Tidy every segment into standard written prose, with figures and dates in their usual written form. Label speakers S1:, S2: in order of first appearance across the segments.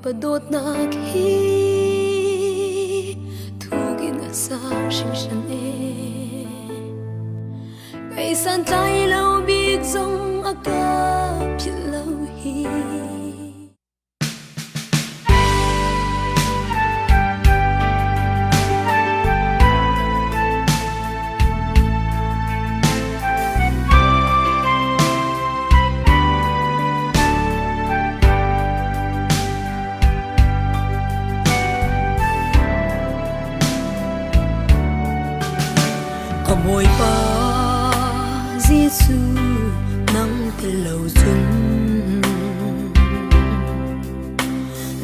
S1: padot na khi thu gin nga sa sinh shan e cây san tay lâu biết dòng aga phiền lâu hi môi ba Giêsu nắng từ lâu xuân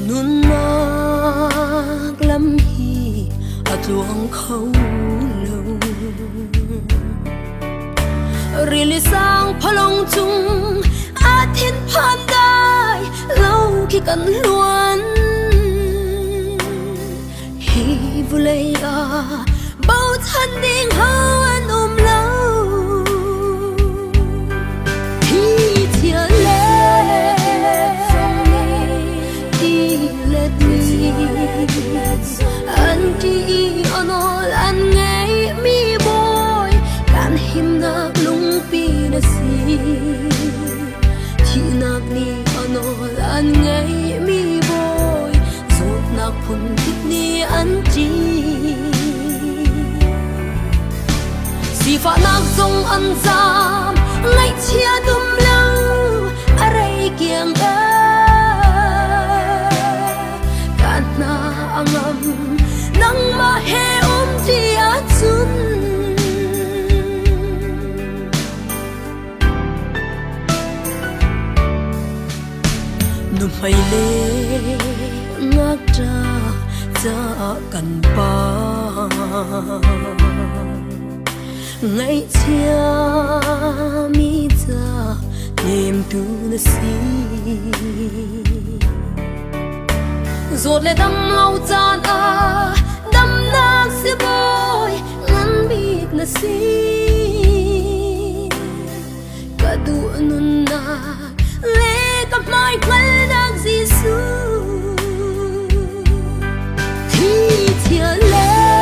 S1: nun mắc lắm hi ở tuồng khâu lâu rì sang phong chung a thiên phan đai lâu khi cần luôn hi vu lây à bao thân điên hao anh ôm lâu khi chia lệ đi lệ đi anh đi ono anh nghe mi boy can him na lung pi na si chi nak ni ono anh nghe mi boy zot nak phun kit ni anh chi si fa nak zong an zam ngai chia dum lâu arai kiang a kan na angam nang ma he ti a chun nu mai le ngak cha cha kan pa ngày chia mi cha niềm tu na si rồi lại đâm lâu chan a đâm nak si boy ngăn biết na si cả du nun na le cặp mai quay nak Giêsu khi chia lệ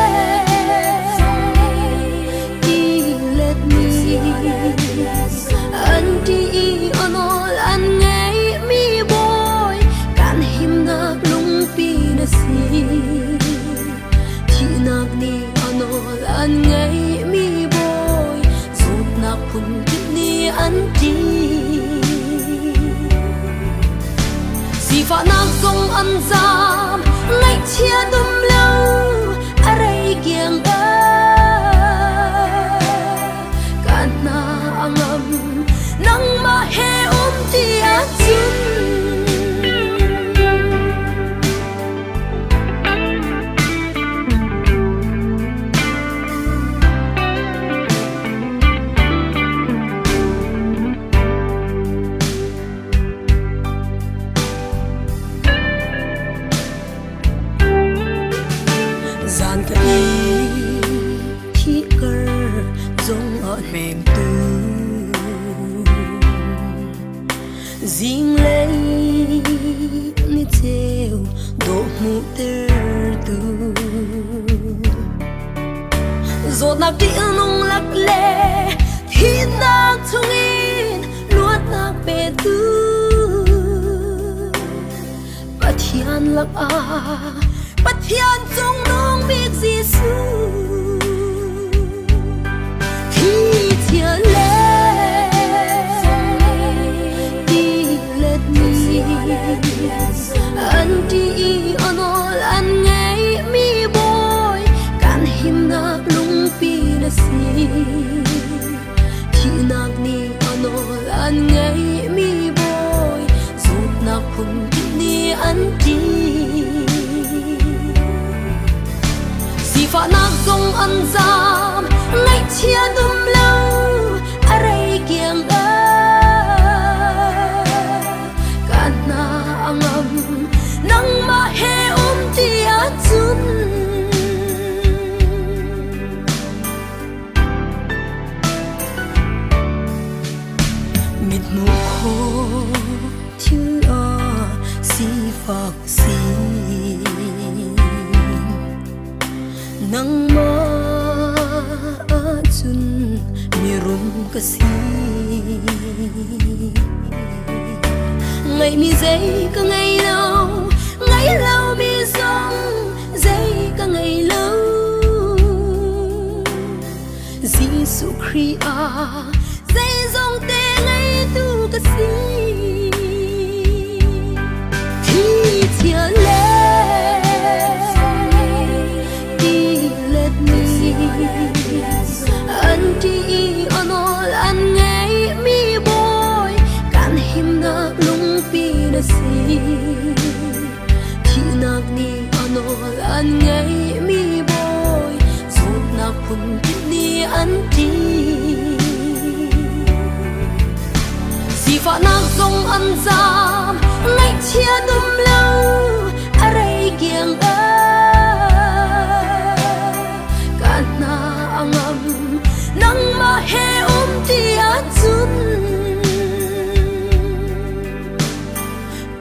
S1: anh đi ono anh nghe mi boy can him na lung pi na si chi nak ni ono anh nghe mi boy zut nak phun kit ni anh đi si fa nak zong an zam ngai chia dum lâu arai kiang nang ma he ti a chun gian ka i khi cơ zong ở mềm tu riêng lấy ni theo độ mu ter tu rồi nạc đi nung lắc lệ thì nạc chung in luốt nạc bề tu bắt thiên lắc à bắt thiên chung nung biết Giêsu khi chia lệ anh đi ono anh nghe mi boy can him na lung pi na si chi nak ni ono anh nghe mi boy zut nak phun kit ni anh đi si fa nak zong an zam ngai chia dum lâu arai kiang nang ma he ti a chun mit mu kho chu a si phak si nang ma chun mi rum ka si ngày mi dây ka ngày lâu mi sông dây ka ngày lâu Giêsu Christ dây dòng tê ngày tu ka si thi chia lệ đi lệ mi anh đi anol anh ngày mi boy kan him na lung pi na si thi nak ni anol anh ngày mi boy zot na phun ni anh đi si fa nak zong an zam ngày chia đum lâu ở đây kiêng kana angam nang ma he tia chun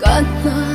S1: kana